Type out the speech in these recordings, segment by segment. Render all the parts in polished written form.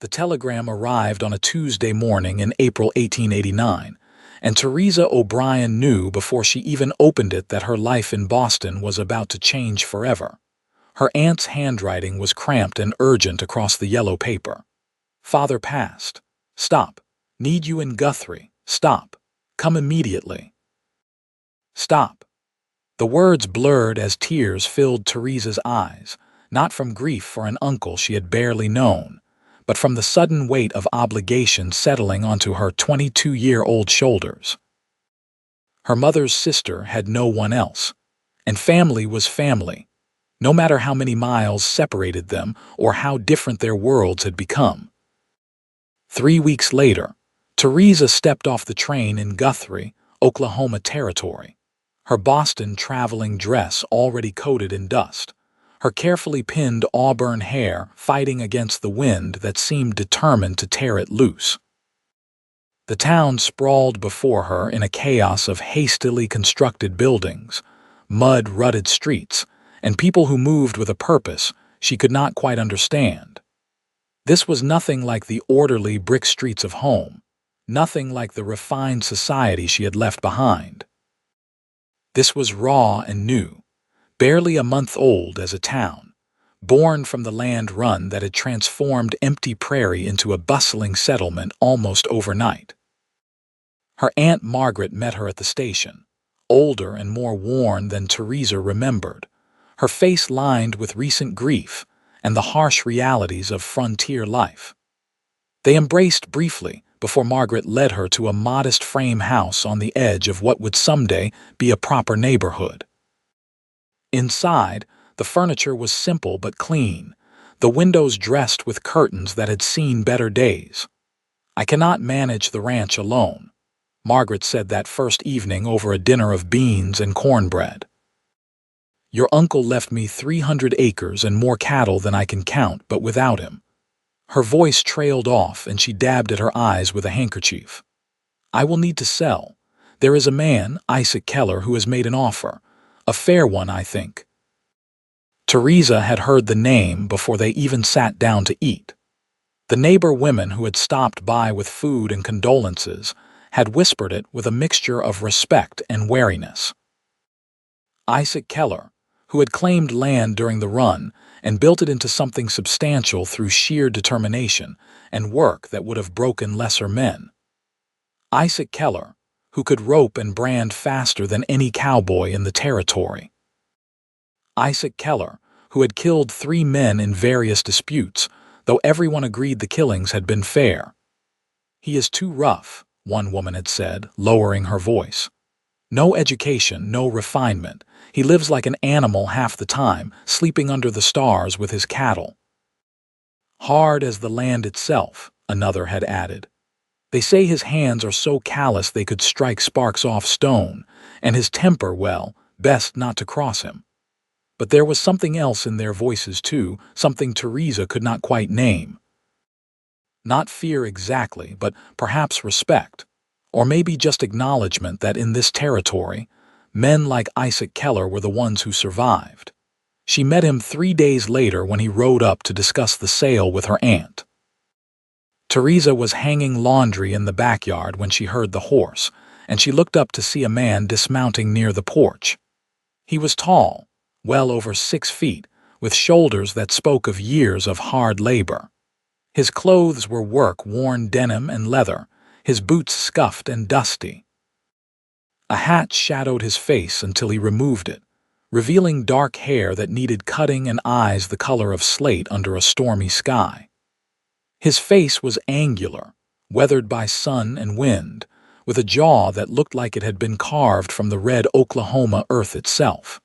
The telegram arrived on a Tuesday morning in April 1889, and Teresa O'Brien knew before she even opened it that her life in Boston was about to change forever. Her aunt's handwriting was cramped and urgent across the yellow paper. Father passed. Stop. Need you in Guthrie. Stop. Come immediately. Stop. The words blurred as tears filled Teresa's eyes, not from grief for an uncle she had barely known, but from the sudden weight of obligation settling onto her 22-year-old shoulders. Her mother's sister had no one else, and family was family, no matter how many miles separated them or how different their worlds had become. 3 weeks later, Teresa stepped off the train in Guthrie, Oklahoma Territory, her Boston traveling dress already coated in dust, her carefully pinned auburn hair fighting against the wind that seemed determined to tear it loose. The town sprawled before her in a chaos of hastily constructed buildings, mud-rutted streets, and people who moved with a purpose she could not quite understand. This was nothing like the orderly brick streets of home, nothing like the refined society she had left behind. This was raw and new, barely a month old as a town, born from the land run that had transformed empty prairie into a bustling settlement almost overnight. Her Aunt Margaret met her at the station, older and more worn than Teresa remembered, her face lined with recent grief and the harsh realities of frontier life. They embraced briefly before Margaret led her to a modest frame house on the edge of what would someday be a proper neighborhood. Inside, the furniture was simple but clean, the windows dressed with curtains that had seen better days. "I cannot manage the ranch alone," Margaret said that first evening over a dinner of beans and cornbread. "Your uncle left me 300 acres and more cattle than I can count, but without him." Her voice trailed off and she dabbed at her eyes with a handkerchief. "I will need to sell. There is a man, Isaac Keller, who has made an offer. A fair one, I think." Teresa had heard the name before they even sat down to eat. The neighbor women who had stopped by with food and condolences had whispered it with a mixture of respect and wariness. Isaac Keller, who had claimed land during the run and built it into something substantial through sheer determination and work that would have broken lesser men. Isaac Keller, who could rope and brand faster than any cowboy in the territory. Isaac Keller, who had killed 3 men in various disputes, though everyone agreed the killings had been fair. "He is too rough," one woman had said, lowering her voice. "No education, no refinement. He lives like an animal half the time, sleeping under the stars with his cattle." "Hard as the land itself," another had added. "They say his hands are so callous they could strike sparks off stone, and his temper, well, best not to cross him." But there was something else in their voices too, something Teresa could not quite name. Not fear exactly, but perhaps respect, or maybe just acknowledgement that in this territory, men like Isaac Keller were the ones who survived. She met him 3 days later when he rode up to discuss the sale with her aunt. Teresa was hanging laundry in the backyard when she heard the horse, and she looked up to see a man dismounting near the porch. He was tall, well over 6 feet, with shoulders that spoke of years of hard labor. His clothes were work-worn denim and leather, his boots scuffed and dusty. A hat shadowed his face until he removed it, revealing dark hair that needed cutting and eyes the color of slate under a stormy sky. His face was angular, weathered by sun and wind, with a jaw that looked like it had been carved from the red Oklahoma earth itself.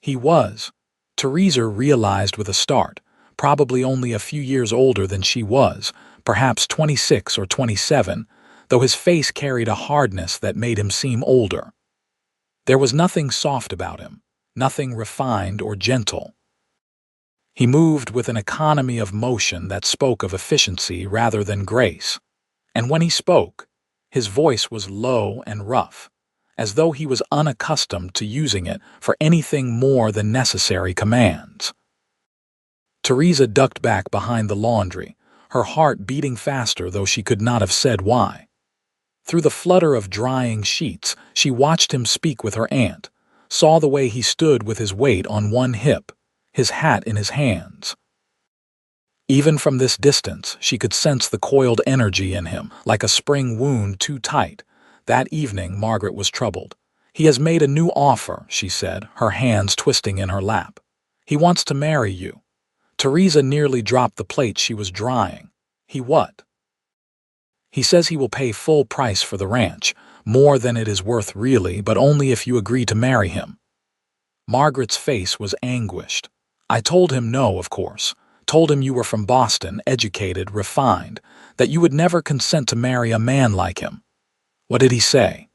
He was, Teresa realized with a start, probably only a few years older than she was, perhaps 26 or 27, though his face carried a hardness that made him seem older. There was nothing soft about him, nothing refined or gentle. He moved with an economy of motion that spoke of efficiency rather than grace, and when he spoke, his voice was low and rough, as though he was unaccustomed to using it for anything more than necessary commands. Teresa ducked back behind the laundry, her heart beating faster though she could not have said why. Through the flutter of drying sheets, she watched him speak with her aunt, saw the way he stood with his weight on one hip, his hat in his hands. Even from this distance, she could sense the coiled energy in him, like a spring wound too tight. That evening, Margaret was troubled. "He has made a new offer," she said, her hands twisting in her lap. "He wants to marry you." Teresa nearly dropped the plate she was drying. "He what?" "He says he will pay full price for the ranch, more than it is worth really, but only if you agree to marry him." Margaret's face was anguished. "I told him no, of course. Told him you were from Boston, educated, refined, that you would never consent to marry a man like him." "What did he say?"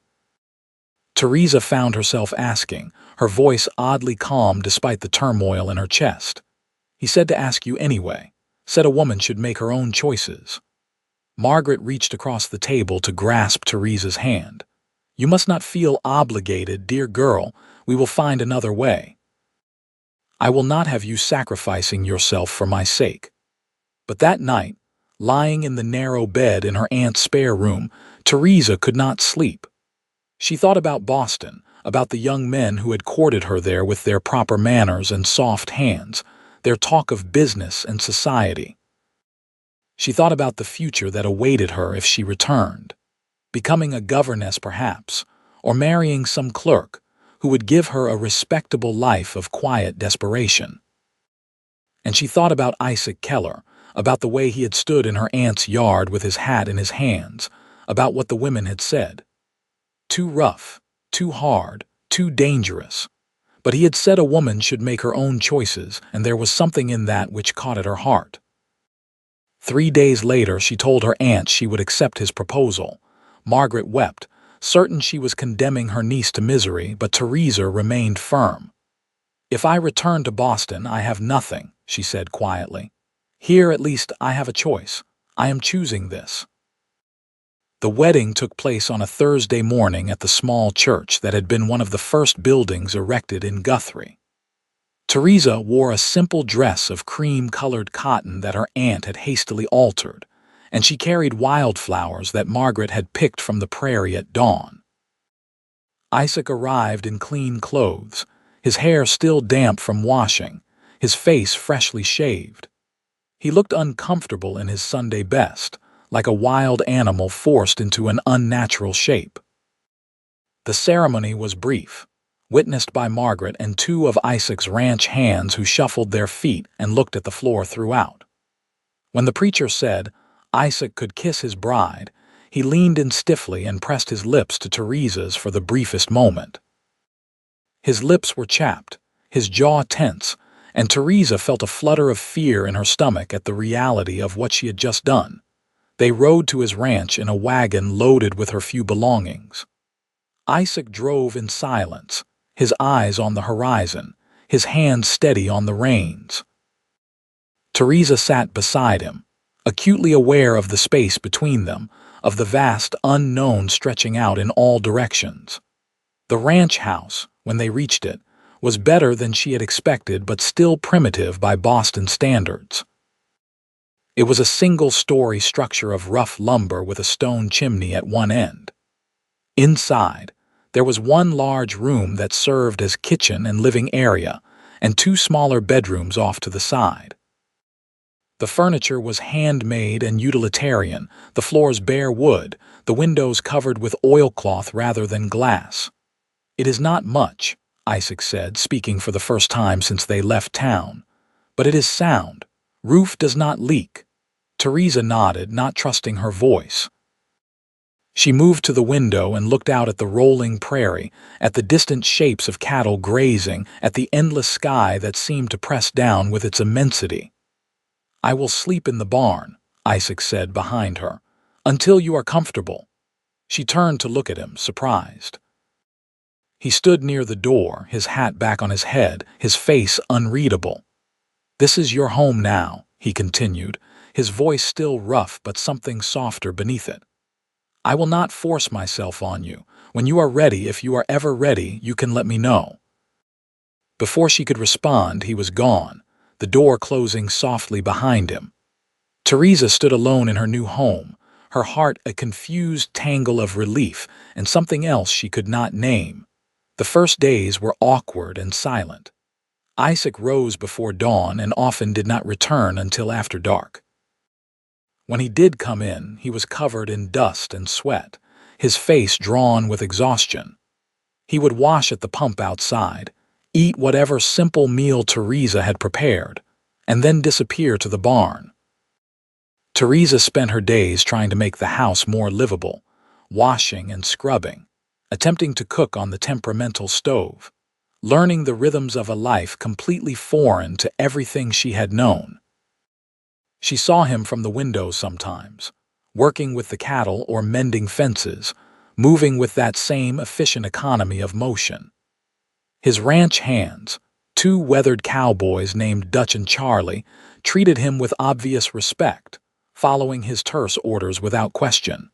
Teresa found herself asking, her voice oddly calm despite the turmoil in her chest. "He said to ask you anyway. Said a woman should make her own choices." Margaret reached across the table to grasp Teresa's hand. "You must not feel obligated, dear girl. We will find another way. I will not have you sacrificing yourself for my sake." But that night, lying in the narrow bed in her aunt's spare room, Teresa could not sleep. She thought about Boston, about the young men who had courted her there with their proper manners and soft hands, their talk of business and society. She thought about the future that awaited her if she returned, becoming a governess perhaps, or marrying some clerk who would give her a respectable life of quiet desperation. And she thought about Isaac Keller, about the way he had stood in her aunt's yard with his hat in his hands, about what the women had said. Too rough, too hard, too dangerous. But he had said a woman should make her own choices, and there was something in that which caught at her heart. 3 days later, she told her aunt she would accept his proposal. Margaret wept, certain she was condemning her niece to misery, but Teresa remained firm. "If I return to Boston, I have nothing," she said quietly. "Here, at least, I have a choice. I am choosing this." The wedding took place on a Thursday morning at the small church that had been one of the first buildings erected in Guthrie. Teresa wore a simple dress of cream-colored cotton that her aunt had hastily altered, and she carried wildflowers that Margaret had picked from the prairie at dawn. Isaac arrived in clean clothes, his hair still damp from washing, his face freshly shaved. He looked uncomfortable in his Sunday best, like a wild animal forced into an unnatural shape. The ceremony was brief, witnessed by Margaret and 2 of Isaac's ranch hands who shuffled their feet and looked at the floor throughout. When the preacher said Isaac could kiss his bride, he leaned in stiffly and pressed his lips to Teresa's for the briefest moment. His lips were chapped, his jaw tense, and Teresa felt a flutter of fear in her stomach at the reality of what she had just done. They rode to his ranch in a wagon loaded with her few belongings. Isaac drove in silence, his eyes on the horizon, his hands steady on the reins. Teresa sat beside him, acutely aware of the space between them, of the vast unknown stretching out in all directions. The ranch house, when they reached it, was better than she had expected but still primitive by Boston standards. It was a single-story structure of rough lumber with a stone chimney at one end. Inside, there was one large room that served as kitchen and living area, and 2 smaller bedrooms off to the side. The furniture was handmade and utilitarian, the floors bare wood, the windows covered with oilcloth rather than glass. "It is not much," Isaac said, speaking for the first time since they left town, "but it is sound. Roof does not leak." Teresa nodded, not trusting her voice. She moved to the window and looked out at the rolling prairie, at the distant shapes of cattle grazing, at the endless sky that seemed to press down with its immensity. "I will sleep in the barn," Isaac said behind her, "until you are comfortable." She turned to look at him, surprised. He stood near the door, his hat back on his head, his face unreadable. "This is your home now," he continued, his voice still rough but something softer beneath it. "I will not force myself on you. When you are ready, if you are ever ready, you can let me know." Before she could respond, he was gone, the door closing softly behind him. Teresa stood alone in her new home, her heart a confused tangle of relief and something else she could not name. The first days were awkward and silent. Isaac rose before dawn and often did not return until after dark. When he did come in, he was covered in dust and sweat, his face drawn with exhaustion. He would wash at the pump outside, eat whatever simple meal Teresa had prepared, and then disappear to the barn. Teresa spent her days trying to make the house more livable, washing and scrubbing, attempting to cook on the temperamental stove, learning the rhythms of a life completely foreign to everything she had known. She saw him from the window sometimes, working with the cattle or mending fences, moving with that same efficient economy of motion. His ranch hands, two weathered cowboys named Dutch and Charlie, treated him with obvious respect, following his terse orders without question.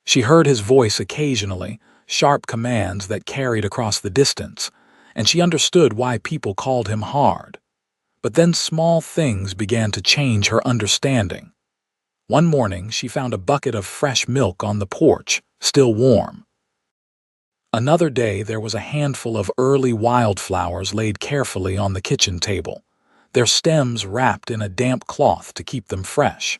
She heard his voice occasionally, sharp commands that carried across the distance, and she understood why people called him hard. But then small things began to change her understanding. One morning she found a bucket of fresh milk on the porch, still warm. Another day there was a handful of early wildflowers laid carefully on the kitchen table, their stems wrapped in a damp cloth to keep them fresh.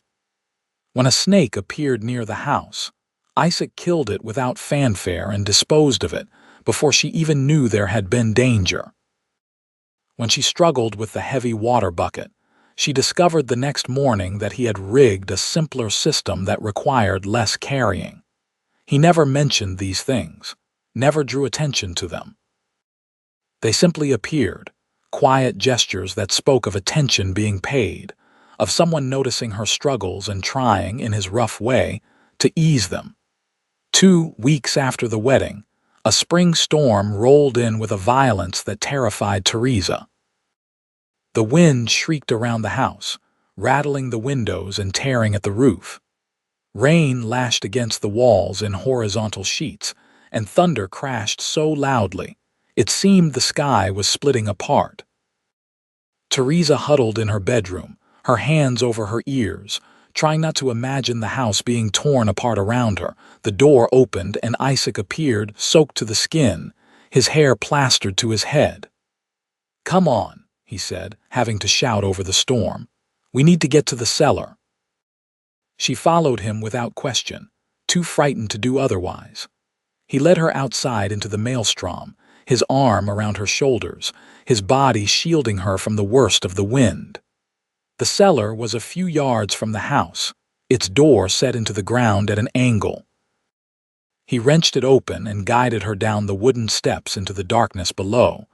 When a snake appeared near the house, Isaac killed it without fanfare and disposed of it before she even knew there had been danger. When she struggled with the heavy water bucket, she discovered the next morning that he had rigged a simpler system that required less carrying. He never mentioned these things, never drew attention to them. They simply appeared, quiet gestures that spoke of attention being paid, of someone noticing her struggles and trying, in his rough way, to ease them. 2 weeks after the wedding, a spring storm rolled in with a violence that terrified Teresa. The wind shrieked around the house, rattling the windows and tearing at the roof. Rain lashed against the walls in horizontal sheets, and thunder crashed so loudly, it seemed the sky was splitting apart. Teresa huddled in her bedroom, her hands over her ears, trying not to imagine the house being torn apart around her. The door opened and Isaac appeared, soaked to the skin, his hair plastered to his head. "Come on," he said, having to shout over the storm. "We need to get to the cellar." She followed him without question, too frightened to do otherwise. He led her outside into the maelstrom, his arm around her shoulders, his body shielding her from the worst of the wind. The cellar was a few yards from the house, its door set into the ground at an angle. He wrenched it open and guided her down the wooden steps into the darkness below.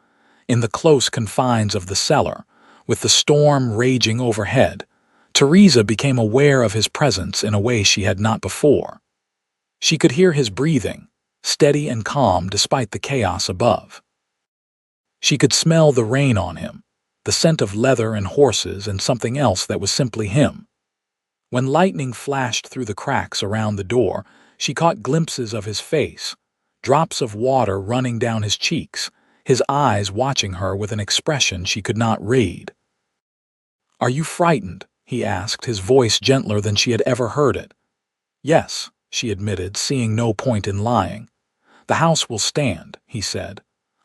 In the close confines of the cellar, with the storm raging overhead, Teresa became aware of his presence in a way she had not before. She could hear his breathing, steady and calm despite the chaos above. She could smell the rain on him, the scent of leather and horses and something else that was simply him. When lightning flashed through the cracks around the door, she caught glimpses of his face, drops of water running down his cheeks, his eyes watching her with an expression she could not read. "Are you frightened?" he asked, his voice gentler than she had ever heard it. "Yes," she admitted, seeing no point in lying. "The house will stand," he said.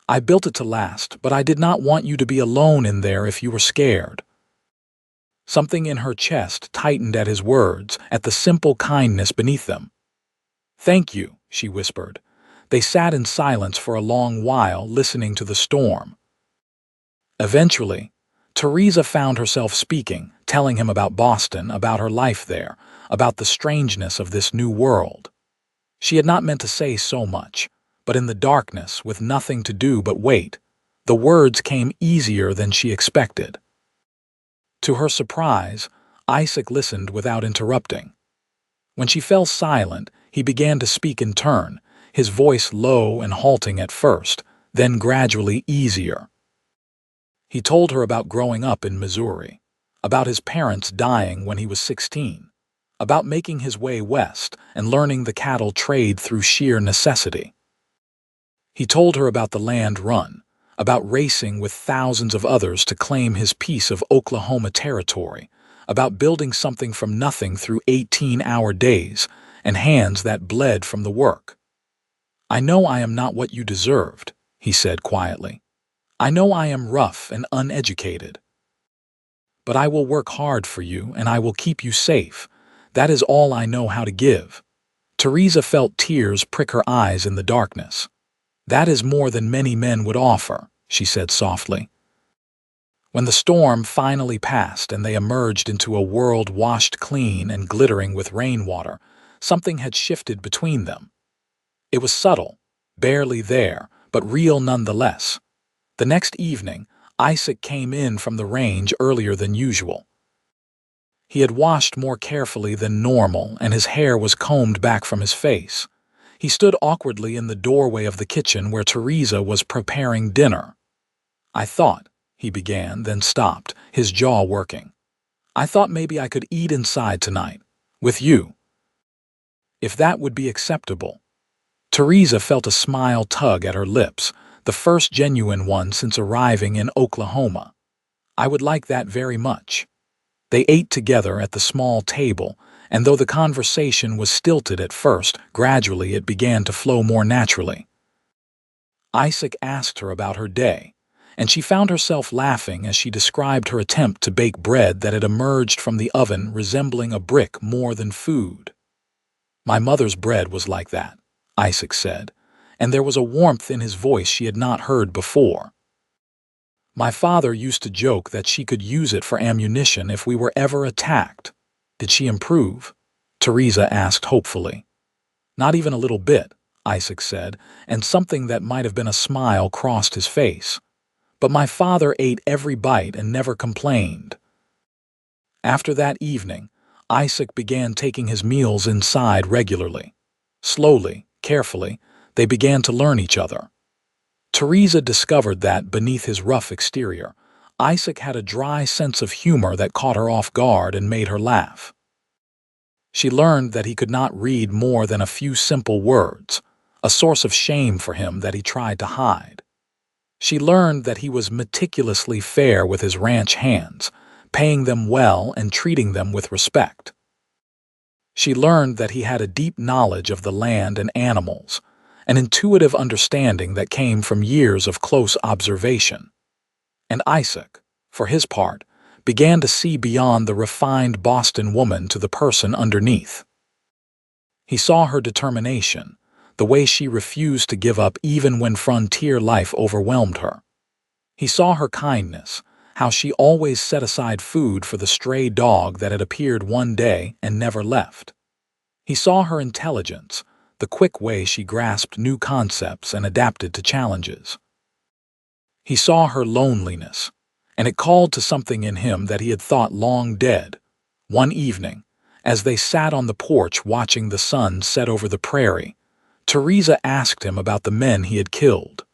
"I built it to last, but I did not want you to be alone in there if you were scared." Something in her chest tightened at his words, at the simple kindness beneath them. "Thank you," she whispered. They sat in silence for a long while, listening to the storm. Eventually, Teresa found herself speaking, telling him about Boston, about her life there, about the strangeness of this new world. She had not meant to say so much, but in the darkness, with nothing to do but wait, the words came easier than she expected. To her surprise, Isaac listened without interrupting. When she fell silent, he began to speak in turn, his voice low and halting at first, then gradually easier. He told her about growing up in Missouri, about his parents dying when he was 16, about making his way west and learning the cattle trade through sheer necessity. He told her about the land run, about racing with thousands of others to claim his piece of Oklahoma territory, about building something from nothing through 18-hour days and hands that bled from the work. "I know I am not what you deserved," he said quietly. "I know I am rough and uneducated. But I will work hard for you and I will keep you safe. That is all I know how to give." Teresa felt tears prick her eyes in the darkness. "That is more than many men would offer," she said softly. When the storm finally passed and they emerged into a world washed clean and glittering with rainwater, something had shifted between them. It was subtle, barely there, but real nonetheless. The next evening, Isaac came in from the range earlier than usual. He had washed more carefully than normal, and his hair was combed back from his face. He stood awkwardly in the doorway of the kitchen where Teresa was preparing dinner. "I thought," he began, then stopped, his jaw working. "I thought maybe I could eat inside tonight, with you. If that would be acceptable." Teresa felt a smile tug at her lips, the first genuine one since arriving in Oklahoma. "I would like that very much." They ate together at the small table, and though the conversation was stilted at first, gradually it began to flow more naturally. Isaac asked her about her day, and she found herself laughing as she described her attempt to bake bread that had emerged from the oven resembling a brick more than food. "My mother's bread was like that," Isaac said, and there was a warmth in his voice she had not heard before. "My father used to joke that she could use it for ammunition if we were ever attacked." "Did she improve?" Teresa asked hopefully. "Not even a little bit," Isaac said, and something that might have been a smile crossed his face. "But my father ate every bite and never complained." After that evening, Isaac began taking his meals inside regularly. Slowly, carefully, they began to learn each other. Teresa discovered that, beneath his rough exterior, Isaac had a dry sense of humor that caught her off guard and made her laugh. She learned that he could not read more than a few simple words, a source of shame for him that he tried to hide. She learned that he was meticulously fair with his ranch hands, paying them well and treating them with respect. She learned that he had a deep knowledge of the land and animals, an intuitive understanding that came from years of close observation. And Isaac, for his part, began to see beyond the refined Boston woman to the person underneath. He saw her determination, the way she refused to give up even when frontier life overwhelmed her. He saw her kindness, how she always set aside food for the stray dog that had appeared one day and never left. He saw her intelligence, the quick way she grasped new concepts and adapted to challenges. He saw her loneliness, and it called to something in him that he had thought long dead. One evening, as they sat on the porch watching the sun set over the prairie, Teresa asked him about the men he had killed.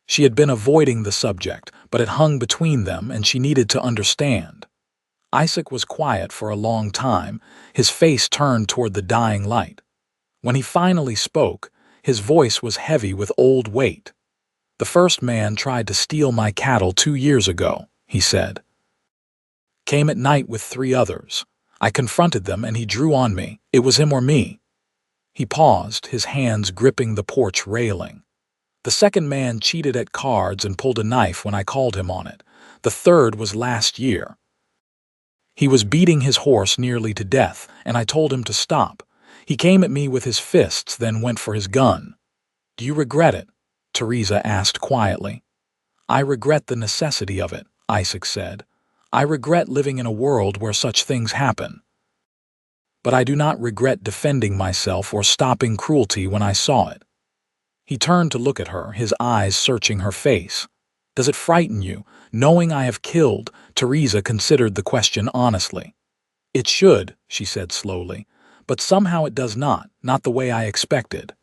She had been avoiding the subject, but it hung between them and she needed to understand. Isaac was quiet for a long time, his face turned toward the dying light. When he finally spoke, his voice was heavy with old weight. "The first man tried to steal my cattle 2 years ago," he said. "Came at night with 3 others. I confronted them and he drew on me. It was him or me." He paused, his hands gripping the porch railing. "The second man cheated at cards and pulled a knife when I called him on it. The third was last year. He was beating his horse nearly to death, and I told him to stop. He came at me with his fists, then went for his gun." "Do you regret it?" Teresa asked quietly. "I regret the necessity of it," Isaac said. "I regret living in a world where such things happen. But I do not regret defending myself or stopping cruelty when I saw it." He turned to look at her, his eyes searching her face. "Does it frighten you, knowing I have killed?" Teresa considered the question honestly. "It should," she said slowly, "but somehow it does not the way I expected."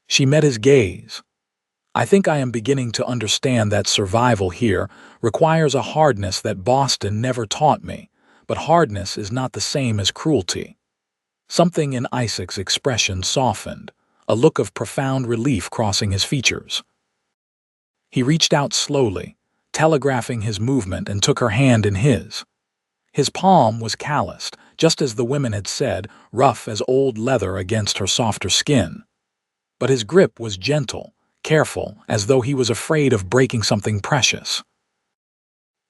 She met his gaze. "I think I am beginning to understand that survival here requires a hardness that Boston never taught me, but hardness is not the same as cruelty." Something in Isaac's expression softened, a look of profound relief crossing his features. He reached out slowly, telegraphing his movement, and took her hand in his. His palm was calloused, just as the women had said, rough as old leather against her softer skin. But his grip was gentle, careful, as though he was afraid of breaking something precious.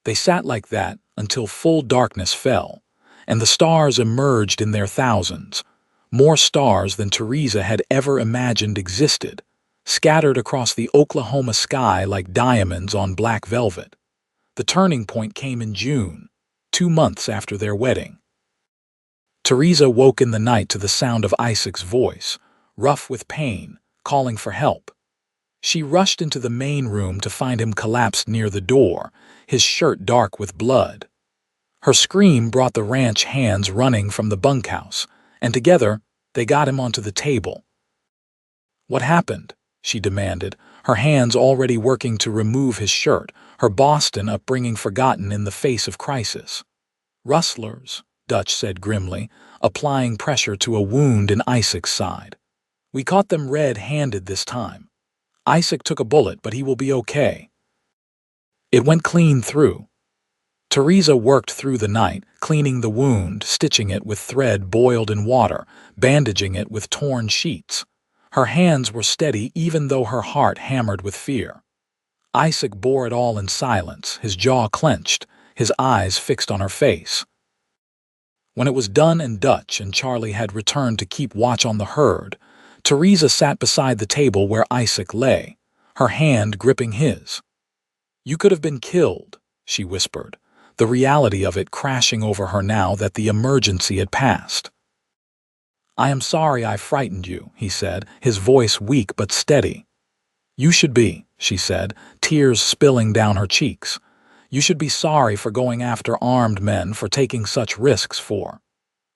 They sat like that until full darkness fell, and the stars emerged in their thousands, more stars than Teresa had ever imagined existed, scattered across the Oklahoma sky like diamonds on black velvet. The turning point came in June, 2 months after their wedding. Teresa woke in the night to the sound of Isaac's voice, rough with pain, calling for help. She rushed into the main room to find him collapsed near the door, his shirt dark with blood. Her scream brought the ranch hands running from the bunkhouse, and together they got him onto the table. "What happened?" she demanded, her hands already working to remove his shirt, her Boston upbringing forgotten in the face of crisis. "Rustlers," Dutch said grimly, applying pressure to a wound in Isaac's side. "We caught them red-handed this time. Isaac took a bullet, but he will be okay." It went clean through. Teresa worked through the night, cleaning the wound, stitching it with thread boiled in water, bandaging it with torn sheets. Her hands were steady even though her heart hammered with fear. Isaac bore it all in silence, his jaw clenched, his eyes fixed on her face. When it was done and Dutch and Charlie had returned to keep watch on the herd, Teresa sat beside the table where Isaac lay, her hand gripping his. "You could have been killed," she whispered, the reality of it crashing over her now that the emergency had passed. "I am sorry I frightened you," he said, his voice weak but steady. "You should be," she said, tears spilling down her cheeks. "You should be sorry for going after armed men, for taking such risks for—"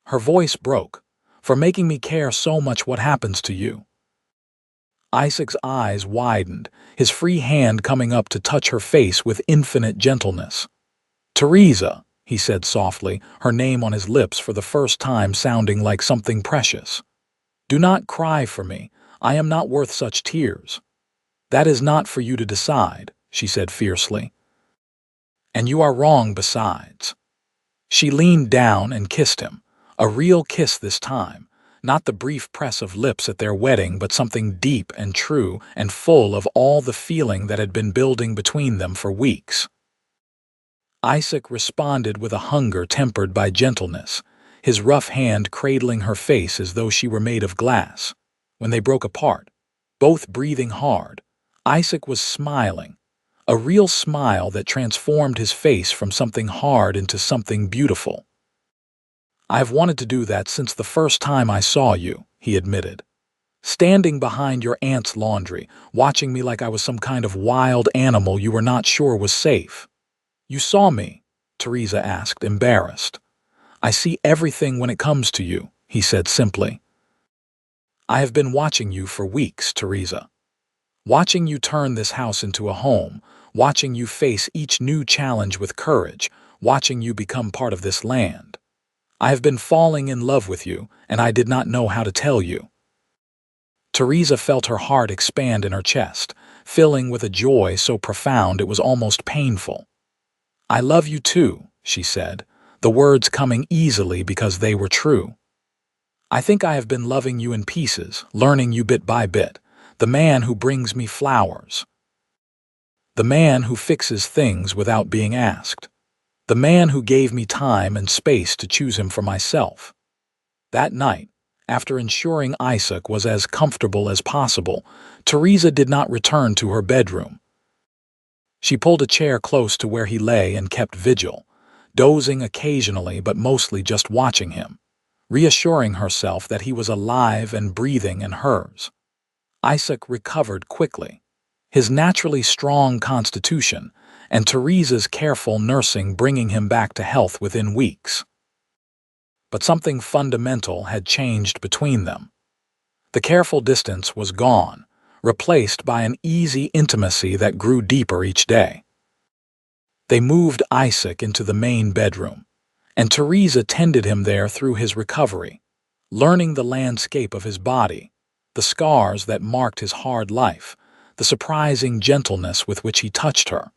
Her voice broke. "For making me care so much what happens to you." Isaac's eyes widened, his free hand coming up to touch her face with infinite gentleness. "Teresa," he said softly, her name on his lips for the first time sounding like something precious. "Do not cry for me. I am not worth such tears." "That is not for you to decide," she said fiercely. "And you are wrong besides." She leaned down and kissed him, a real kiss this time, not the brief press of lips at their wedding, but something deep and true and full of all the feeling that had been building between them for weeks. Isaac responded with a hunger tempered by gentleness, his rough hand cradling her face as though she were made of glass. When they broke apart, both breathing hard, Isaac was smiling, a real smile that transformed his face from something hard into something beautiful. "I have wanted to do that since the first time I saw you," he admitted. "Standing behind your aunt's laundry, watching me like I was some kind of wild animal you were not sure was safe." "You saw me?" Teresa asked, embarrassed. "I see everything when it comes to you," he said simply. "I have been watching you for weeks, Teresa. Watching you turn this house into a home, watching you face each new challenge with courage, watching you become part of this land. I have been falling in love with you, and I did not know how to tell you." Teresa felt her heart expand in her chest, filling with a joy so profound it was almost painful. "I love you too," she said, the words coming easily because they were true. "I think I have been loving you in pieces, learning you bit by bit, the man who brings me flowers. The man who fixes things without being asked. The man who gave me time and space to choose him for myself." That night, after ensuring Isaac was as comfortable as possible, Teresa did not return to her bedroom. She pulled a chair close to where he lay and kept vigil, dozing occasionally but mostly just watching him, reassuring herself that he was alive and breathing in hers. Isaac recovered quickly, his naturally strong constitution and Teresa's careful nursing bringing him back to health within weeks. But something fundamental had changed between them. The careful distance was gone, replaced by an easy intimacy that grew deeper each day. They moved Isaac into the main bedroom, and Teresa tended him there through his recovery, learning the landscape of his body, the scars that marked his hard life, the surprising gentleness with which he touched her.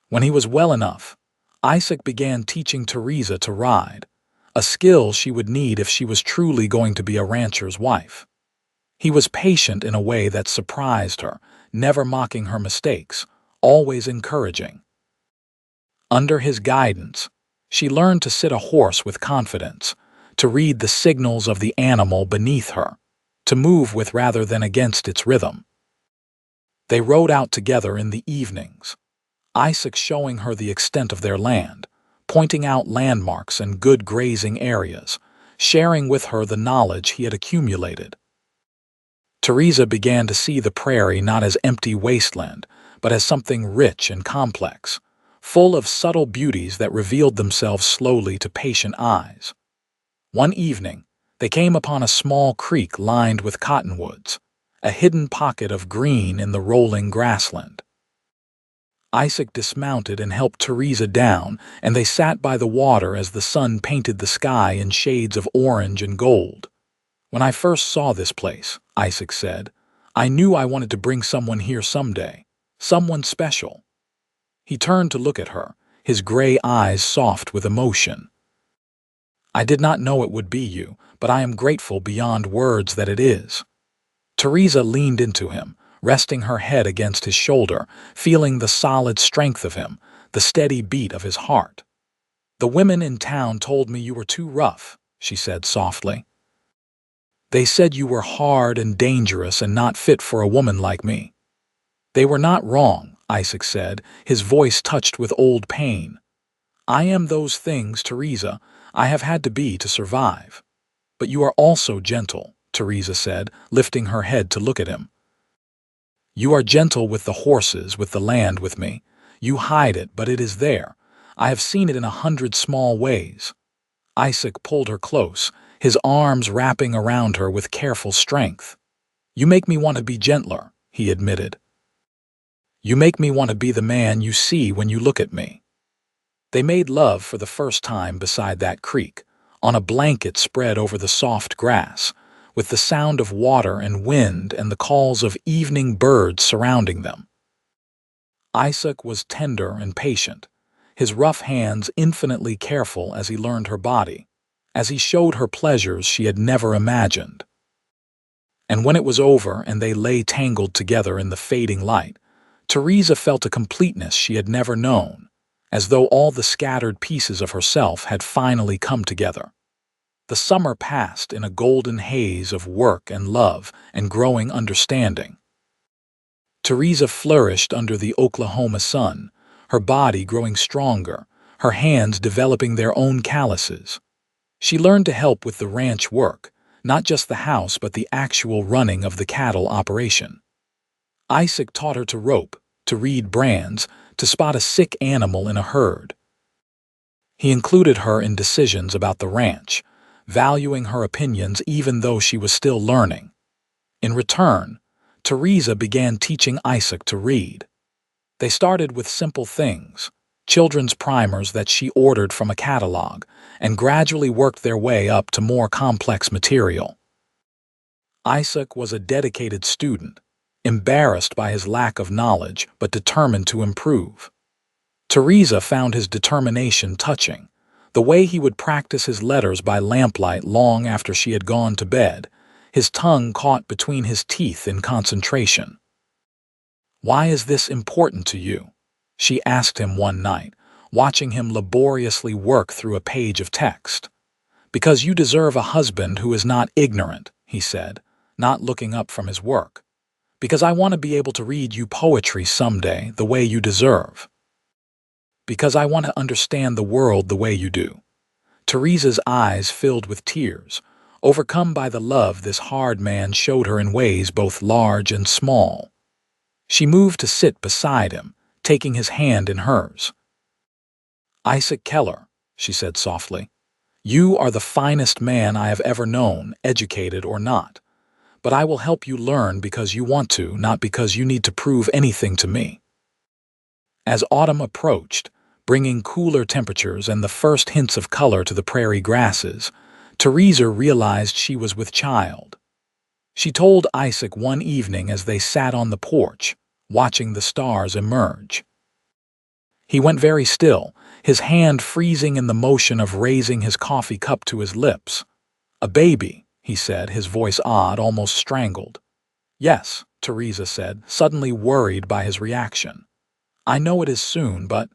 When he was well enough, Isaac began teaching Teresa to ride, a skill she would need if she was truly going to be a rancher's wife. He was patient in a way that surprised her, never mocking her mistakes, always encouraging. Under his guidance, she learned to sit a horse with confidence, to read the signals of the animal beneath her, to move with rather than against its rhythm. They rode out together in the evenings, Isaac showing her the extent of their land, pointing out landmarks and good grazing areas, sharing with her the knowledge he had accumulated. Teresa began to see the prairie not as empty wasteland, but as something rich and complex, full of subtle beauties that revealed themselves slowly to patient eyes. One evening, they came upon a small creek lined with cottonwoods, a hidden pocket of green in the rolling grassland. Isaac dismounted and helped Teresa down, and they sat by the water as the sun painted the sky in shades of orange and gold. "When I first saw this place," Isaac said, "I knew I wanted to bring someone here someday, someone special." He turned to look at her, his gray eyes soft with emotion. "I did not know it would be you, but I am grateful beyond words that it is." Teresa leaned into him, resting her head against his shoulder, feeling the solid strength of him, the steady beat of his heart. "The women in town told me you were too rough," she said softly. "They said you were hard and dangerous and not fit for a woman like me." "They were not wrong," Isaac said, his voice touched with old pain. "I am those things, Teresa, I have had to be to survive." "But you are also gentle," Teresa said, lifting her head to look at him. "You are gentle with the horses, with the land, with me. You hide it, but it is there. I have seen it in 100 small ways." Isaac pulled her close, his arms wrapping around her with careful strength. "You make me want to be gentler," he admitted. "You make me want to be the man you see when you look at me." They made love for the first time beside that creek, on a blanket spread over the soft grass, with the sound of water and wind and the calls of evening birds surrounding them. Isaac was tender and patient, his rough hands infinitely careful as he learned her body, as he showed her pleasures she had never imagined. And when it was over and they lay tangled together in the fading light, Teresa felt a completeness she had never known, as though all the scattered pieces of herself had finally come together. The summer passed in a golden haze of work and love and growing understanding. Teresa flourished under the Oklahoma sun, her body growing stronger, her hands developing their own calluses. She learned to help with the ranch work, not just the house but the actual running of the cattle operation. Isaac taught her to rope, to read brands, to spot a sick animal in a herd. He included her in decisions about the ranch, valuing her opinions even though she was still learning. In return, Teresa began teaching Isaac to read. They started with simple things, children's primers that she ordered from a catalog, and gradually worked their way up to more complex material. Isaac was a dedicated student, embarrassed by his lack of knowledge but determined to improve. Teresa found his determination touching, the way he would practice his letters by lamplight long after she had gone to bed, his tongue caught between his teeth in concentration. "Why is this important to you?" she asked him one night, watching him laboriously work through a page of text. "Because you deserve a husband who is not ignorant," he said, not looking up from his work. "Because I want to be able to read you poetry someday the way you deserve. Because I want to understand the world the way you do." Teresa's eyes filled with tears, overcome by the love this hard man showed her in ways both large and small. She moved to sit beside him, taking his hand in hers. "Isaac Keller," she said softly, "you are the finest man I have ever known, educated or not. But I will help you learn because you want to, not because you need to prove anything to me." As autumn approached, bringing cooler temperatures and the first hints of color to the prairie grasses, Teresa realized she was with child. She told Isaac one evening as they sat on the porch, watching the stars emerge. He went very still, his hand freezing in the motion of raising his coffee cup to his lips. "A baby," he said, his voice odd, almost strangled. "Yes," Teresa said, suddenly worried by his reaction. "I know it is soon, but—"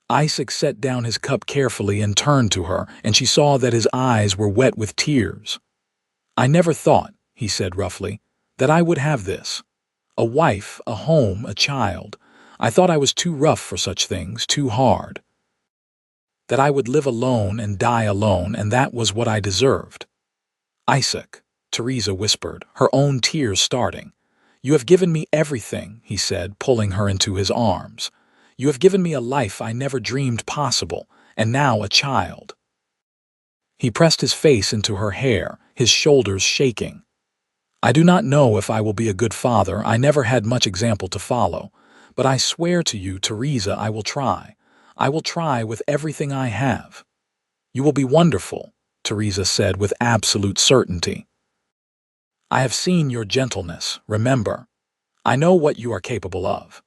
Isaac set down his cup carefully and turned to her, and she saw that his eyes were wet with tears. "I never thought," he said roughly, "that I would have this. A wife, a home, a child. I thought I was too rough for such things, too hard. That I would live alone and die alone, and that was what I deserved." "Isaac," Teresa whispered, her own tears starting. "You have given me everything," he said, pulling her into his arms. "You have given me a life I never dreamed possible, and now a child." He pressed his face into her hair, his shoulders shaking. "I do not know if I will be a good father. I never had much example to follow. But I swear to you, Teresa, I will try. I will try with everything I have." "You will be wonderful," Teresa said with absolute certainty. "I have seen your gentleness, remember. I know what you are capable of."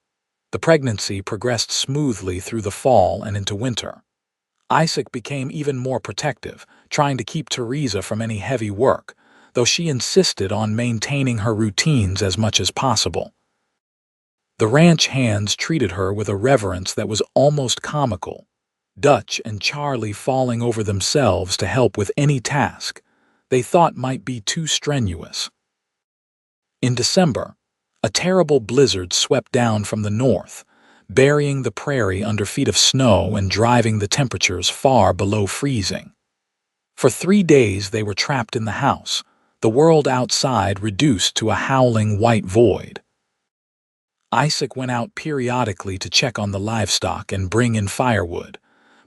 The pregnancy progressed smoothly through the fall and into winter. Isaac became even more protective, trying to keep Teresa from any heavy work, though she insisted on maintaining her routines as much as possible. The ranch hands treated her with a reverence that was almost comical, Dutch and Charlie falling over themselves to help with any task they thought might be too strenuous. In December, a terrible blizzard swept down from the north, burying the prairie under feet of snow and driving the temperatures far below freezing. For 3 days they were trapped in the house, the world outside reduced to a howling white void. Isaac went out periodically to check on the livestock and bring in firewood,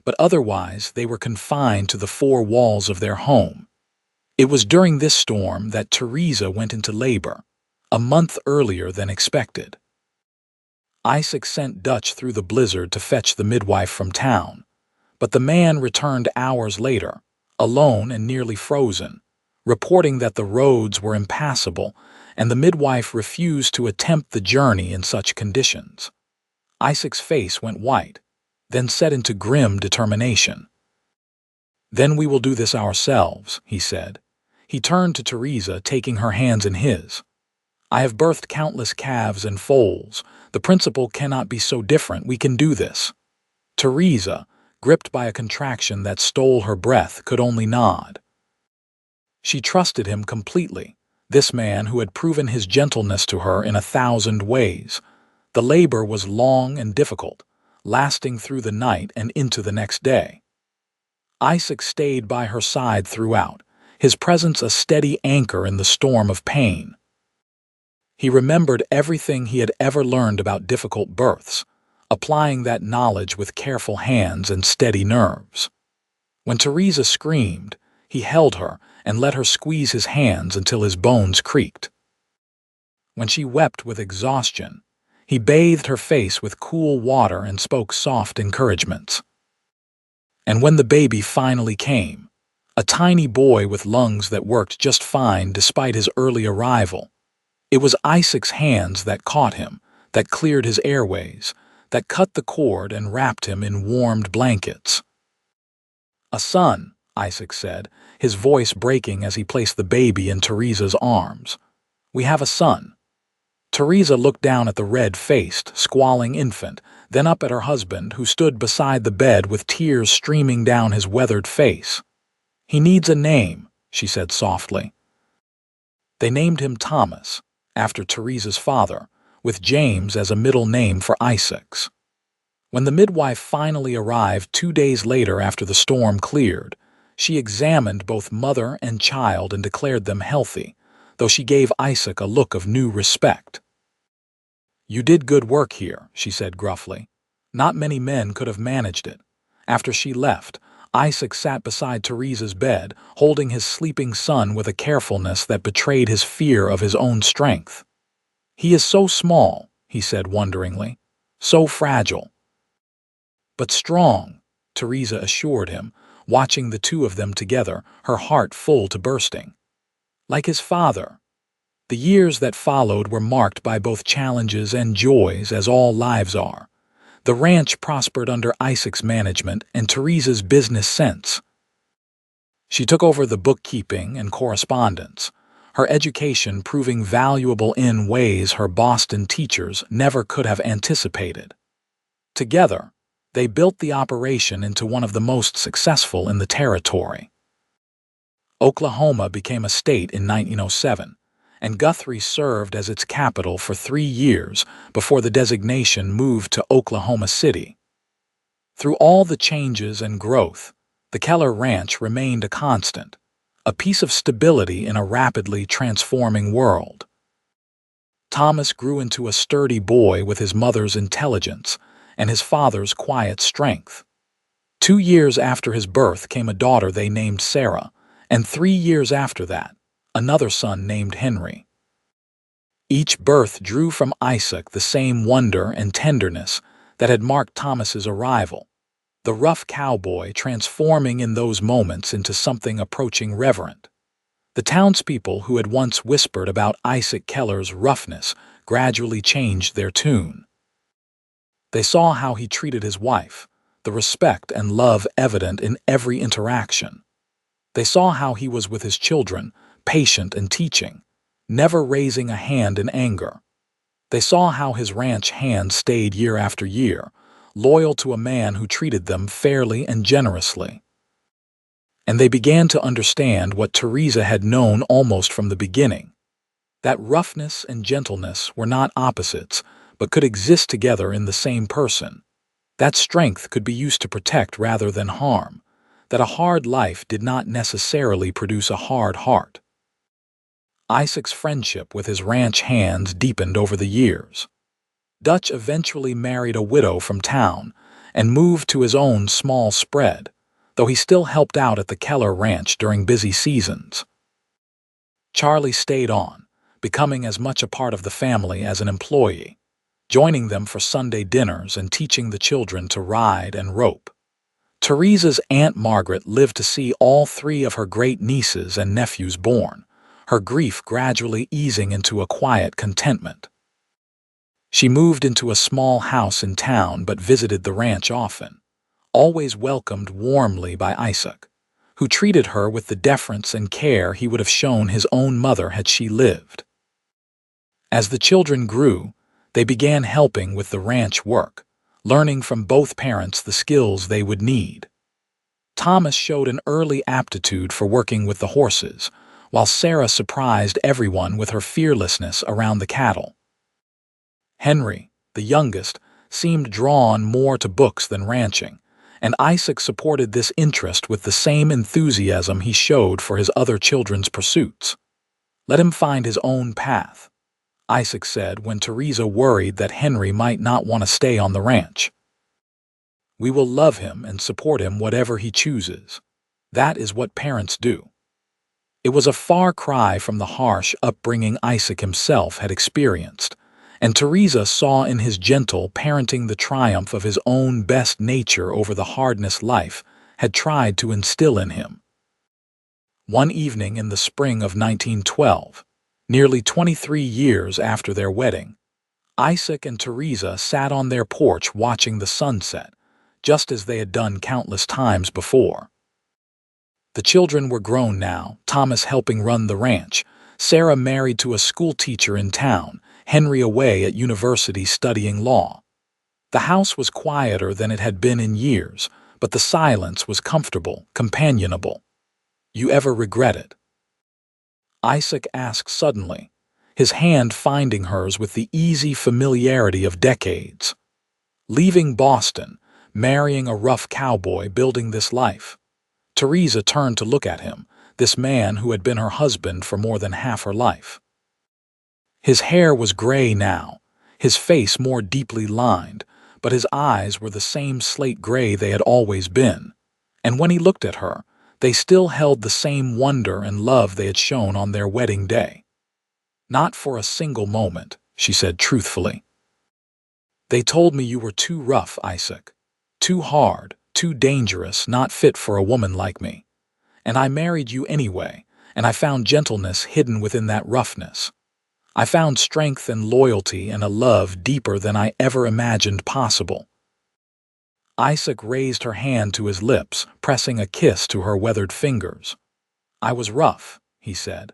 but otherwise they were confined to the 4 walls of their home. It was during this storm that Teresa went into labor, a month earlier than expected. Isaac sent Dutch through the blizzard to fetch the midwife from town, but the man returned hours later, alone and nearly frozen, reporting that the roads were impassable and the midwife refused to attempt the journey in such conditions. Isaac's face went white, then set into grim determination. "Then we will do this ourselves," he said. He turned to Teresa, taking her hands in his. "I have birthed countless calves and foals. The principle cannot be so different. We can do this." Teresa, gripped by a contraction that stole her breath, could only nod. She trusted him completely, this man who had proven his gentleness to her in 1,000 ways. The labor was long and difficult, lasting through the night and into the next day. Isaac stayed by her side throughout, his presence a steady anchor in the storm of pain. He remembered everything he had ever learned about difficult births, applying that knowledge with careful hands and steady nerves. When Teresa screamed, he held her and let her squeeze his hands until his bones creaked. When she wept with exhaustion, he bathed her face with cool water and spoke soft encouragements. And when the baby finally came, a tiny boy with lungs that worked just fine despite his early arrival, it was Isaac's hands that caught him, that cleared his airways, that cut the cord and wrapped him in warmed blankets. "A son," Isaac said, his voice breaking as he placed the baby in Teresa's arms. "We have a son." Teresa looked down at the red-faced, squalling infant, then up at her husband, who stood beside the bed with tears streaming down his weathered face. "He needs a name," she said softly. They named him Thomas, after Teresa's father, with James as a middle name for Isaac's. When the midwife finally arrived 2 days later after the storm cleared, she examined both mother and child and declared them healthy, though she gave Isaac a look of new respect. "You did good work here," she said gruffly. Not many men could have managed it. After she left, Isaac sat beside Teresa's bed, holding his sleeping son with a carefulness that betrayed his fear of his own strength. "He is so small," he said wonderingly, "so fragile." "But strong," Teresa assured him, watching the 2 of them together, her heart full to bursting. Like his father. The years that followed were marked by both challenges and joys, as all lives are. The ranch prospered under Isaac's management and Teresa's business sense. She took over the bookkeeping and correspondence, her education proving valuable in ways her Boston teachers never could have anticipated. Together, they built the operation into one of the most successful in the territory. Oklahoma became a state in 1907, and Guthrie served as its capital for 3 years before the designation moved to Oklahoma City. Through all the changes and growth, the Keller Ranch remained a constant, a piece of stability in a rapidly transforming world. Thomas grew into a sturdy boy with his mother's intelligence and his father's quiet strength. 2 years after his birth came a daughter they named Sarah, and 3 years after that, another son named Henry. Each birth drew from Isaac the same wonder and tenderness that had marked Thomas's arrival, the rough cowboy transforming in those moments into something approaching reverent. The townspeople who had once whispered about Isaac Keller's roughness gradually changed their tune. They saw how he treated his wife, the respect and love evident in every interaction. They saw how he was with his children, patient and teaching, never raising a hand in anger. They saw how his ranch hands stayed year after year, loyal to a man who treated them fairly and generously. And they began to understand what Teresa had known almost from the beginning, that roughness and gentleness were not opposites, but could exist together in the same person. That strength could be used to protect rather than harm, that a hard life did not necessarily produce a hard heart. Isaac's friendship with his ranch hands deepened over the years. Dutch eventually married a widow from town and moved to his own small spread, though he still helped out at the Keller Ranch during busy seasons. Charlie stayed on, becoming as much a part of the family as an employee, joining them for Sunday dinners and teaching the children to ride and rope. Teresa's Aunt Margaret lived to see all 3 of her great nieces and nephews born, her grief gradually easing into a quiet contentment. She moved into a small house in town but visited the ranch often, always welcomed warmly by Isaac, who treated her with the deference and care he would have shown his own mother had she lived. As the children grew, they began helping with the ranch work, learning from both parents the skills they would need. Thomas showed an early aptitude for working with the horses, while Sarah surprised everyone with her fearlessness around the cattle. Henry, the youngest, seemed drawn more to books than ranching, and Isaac supported this interest with the same enthusiasm he showed for his other children's pursuits. "Let him find his own path," Isaac said when Teresa worried that Henry might not want to stay on the ranch. "We will love him and support him whatever he chooses. That is what parents do." It was a far cry from the harsh upbringing Isaac himself had experienced, and Teresa saw in his gentle parenting the triumph of his own best nature over the hardness life had tried to instill in him. One evening in the spring of 1912, nearly 23 years after their wedding, Isaac and Teresa sat on their porch watching the sunset, just as they had done countless times before. The children were grown now, Thomas helping run the ranch, Sarah married to a school teacher in town, Henry away at university studying law. The house was quieter than it had been in years, but the silence was comfortable, companionable. "You ever regret it?" Isaac asked suddenly, his hand finding hers with the easy familiarity of decades. Leaving Boston, marrying a rough cowboy, building this life. Teresa turned to look at him, this man who had been her husband for more than half her life. His hair was gray now, his face more deeply lined, but his eyes were the same slate gray they had always been, and when he looked at her, they still held the same wonder and love they had shown on their wedding day. "Not for a single moment," she said truthfully. "They told me you were too rough, Isaac. Too hard, too dangerous, not fit for a woman like me. And I married you anyway, and I found gentleness hidden within that roughness. I found strength and loyalty and a love deeper than I ever imagined possible. Isaac raised her hand to his lips, pressing a kiss to her weathered fingers. "I was rough," he said.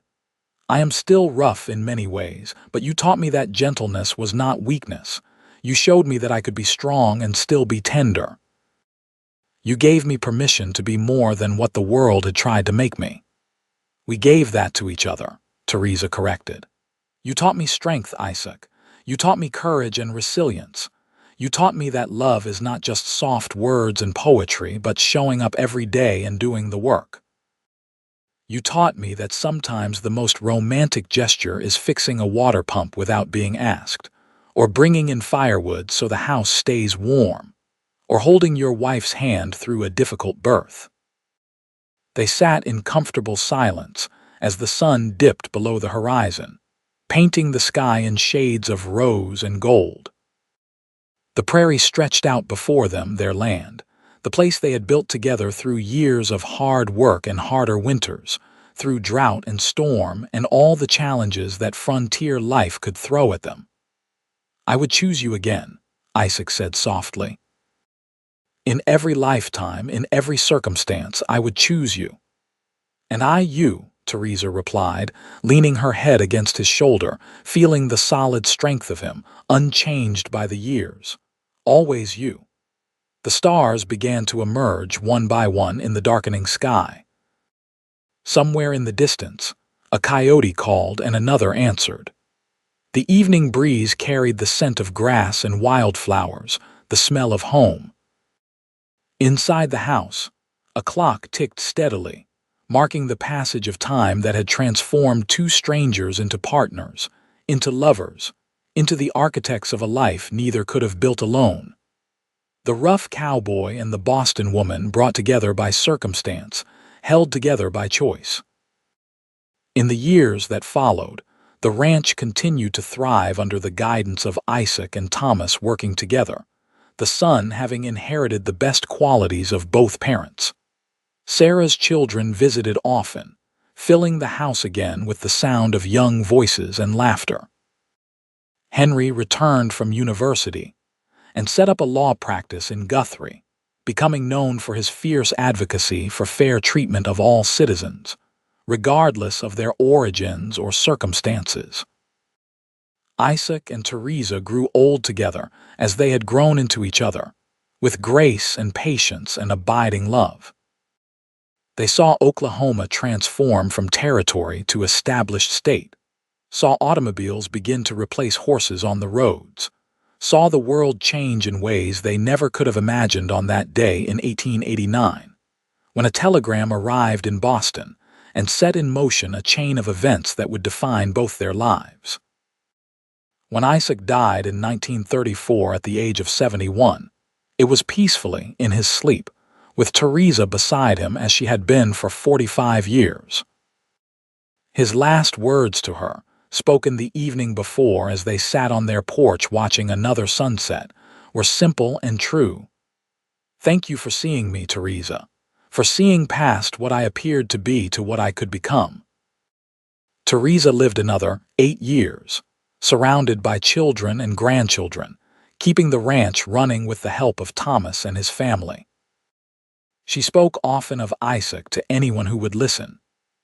"I am still rough in many ways, but you taught me that gentleness was not weakness. You showed me that I could be strong and still be tender. You gave me permission to be more than what the world had tried to make me." "We gave that to each other," Teresa corrected. "You taught me strength, Isaac. You taught me courage and resilience. You taught me that love is not just soft words and poetry, but showing up every day and doing the work. You taught me that sometimes the most romantic gesture is fixing a water pump without being asked, or bringing in firewood so the house stays warm, or holding your wife's hand through a difficult birth." They sat in comfortable silence as the sun dipped below the horizon, painting the sky in shades of rose and gold. The prairie stretched out before them, their land, the place they had built together through years of hard work and harder winters, through drought and storm and all the challenges that frontier life could throw at them. "I would choose you again," Isaac said softly. "In every lifetime, in every circumstance, I would choose you." "And I you," Teresa replied, leaning her head against his shoulder, feeling the solid strength of him, unchanged by the years. "Always you." The stars began to emerge one by one in the darkening sky. Somewhere in the distance, a coyote called and another answered. The evening breeze carried the scent of grass and wildflowers, the smell of home. Inside the house, a clock ticked steadily, marking the passage of time that had transformed two strangers into partners, into lovers, into the architects of a life neither could have built alone. The rough cowboy and the Boston woman brought together by circumstance, held together by choice. In the years that followed, the ranch continued to thrive under the guidance of Isaac and Thomas working together, the son having inherited the best qualities of both parents. Sarah's children visited often, filling the house again with the sound of young voices and laughter. Henry returned from university and set up a law practice in Guthrie, becoming known for his fierce advocacy for fair treatment of all citizens, regardless of their origins or circumstances. Isaac and Teresa grew old together as they had grown into each other, with grace and patience and abiding love. They saw Oklahoma transform from territory to established state, saw automobiles begin to replace horses on the roads, saw the world change in ways they never could have imagined on that day in 1889, when a telegram arrived in Boston and set in motion a chain of events that would define both their lives. When Isaac died in 1934 at the age of 71, it was peacefully in his sleep, with Teresa beside him as she had been for 45 years. His last words to her, spoken the evening before as they sat on their porch watching another sunset, were simple and true. "Thank you for seeing me, Teresa, for seeing past what I appeared to be to what I could become." Teresa lived another 8 years, surrounded by children and grandchildren, keeping the ranch running with the help of Thomas and his family. She spoke often of Isaac to anyone who would listen,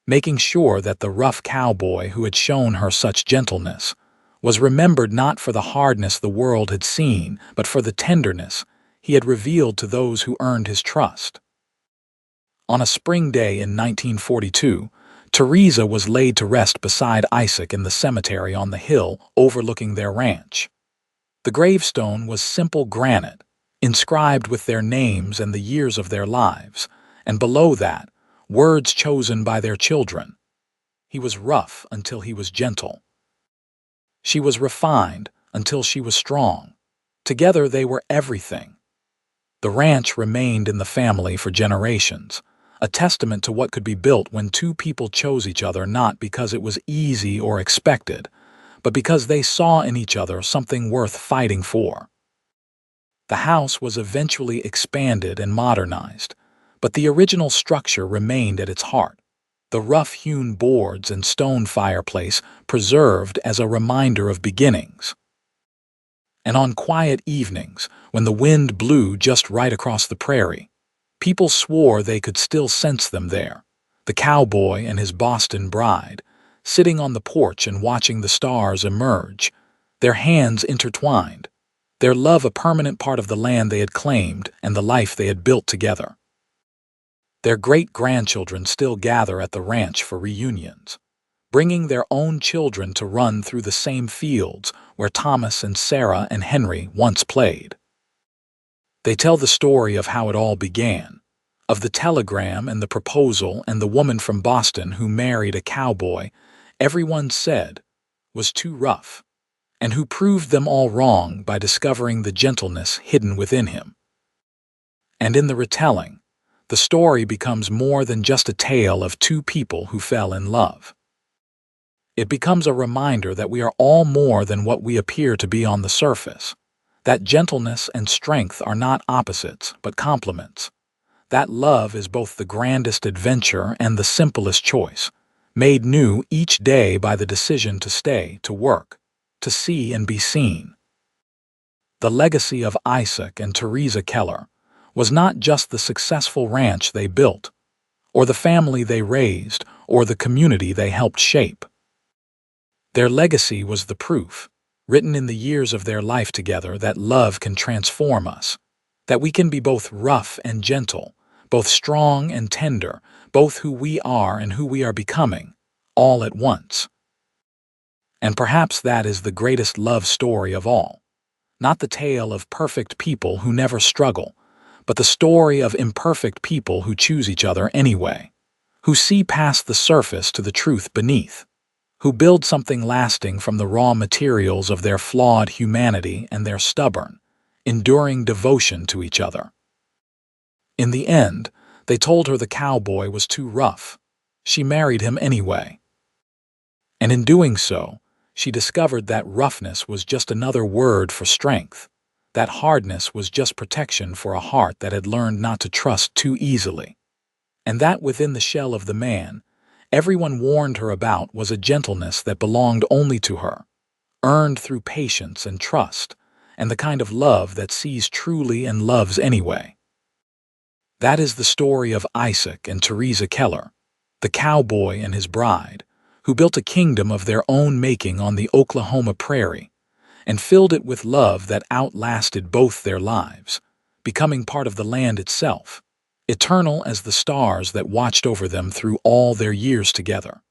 making sure that the rough cowboy who had shown her such gentleness was remembered not for the hardness the world had seen, but for the tenderness he had revealed to those who earned his trust. On a spring day in 1942, Teresa was laid to rest beside Isaac in the cemetery on the hill overlooking their ranch. The gravestone was simple granite, inscribed with their names and the years of their lives, and below that, words chosen by their children. He was rough until he was gentle. She was refined until she was strong. Together they were everything. The ranch remained in the family for generations, a testament to what could be built when two people chose each other not because it was easy or expected, but because they saw in each other something worth fighting for. The house was eventually expanded and modernized, but the original structure remained at its heart, the rough-hewn boards and stone fireplace preserved as a reminder of beginnings. And on quiet evenings, when the wind blew just right across the prairie, people swore they could still sense them there, the cowboy and his Boston bride, sitting on the porch and watching the stars emerge, their hands intertwined, their love a permanent part of the land they had claimed and the life they had built together. Their great-grandchildren still gather at the ranch for reunions, bringing their own children to run through the same fields where Thomas and Sarah and Henry once played. They tell the story of how it all began, of the telegram and the proposal and the woman from Boston who married a cowboy everyone said was too rough, and who proved them all wrong by discovering the gentleness hidden within him. And in the retelling, the story becomes more than just a tale of two people who fell in love. It becomes a reminder that we are all more than what we appear to be on the surface, that gentleness and strength are not opposites but complements, that love is both the grandest adventure and the simplest choice, made new each day by the decision to stay, to work, to see and be seen. The legacy of Isaac and Teresa Keller was not just the successful ranch they built, or the family they raised, or the community they helped shape. Their legacy was the proof, written in the years of their life together, that love can transform us, that we can be both rough and gentle, both strong and tender, both who we are and who we are becoming, all at once. And perhaps that is the greatest love story of all, not the tale of perfect people who never struggle, but the story of imperfect people who choose each other anyway, who see past the surface to the truth beneath, who build something lasting from the raw materials of their flawed humanity and their stubborn, enduring devotion to each other. In the end, they told her the cowboy was too rough. She married him anyway. And in doing so, she discovered that roughness was just another word for strength, that hardness was just protection for a heart that had learned not to trust too easily, and that within the shell of the man, everyone warned her about was a gentleness that belonged only to her, earned through patience and trust, and the kind of love that sees truly and loves anyway. That is the story of Isaac and Teresa Keller, the cowboy and his bride, who built a kingdom of their own making on the Oklahoma prairie, and filled it with love that outlasted both their lives, becoming part of the land itself, eternal as the stars that watched over them through all their years together.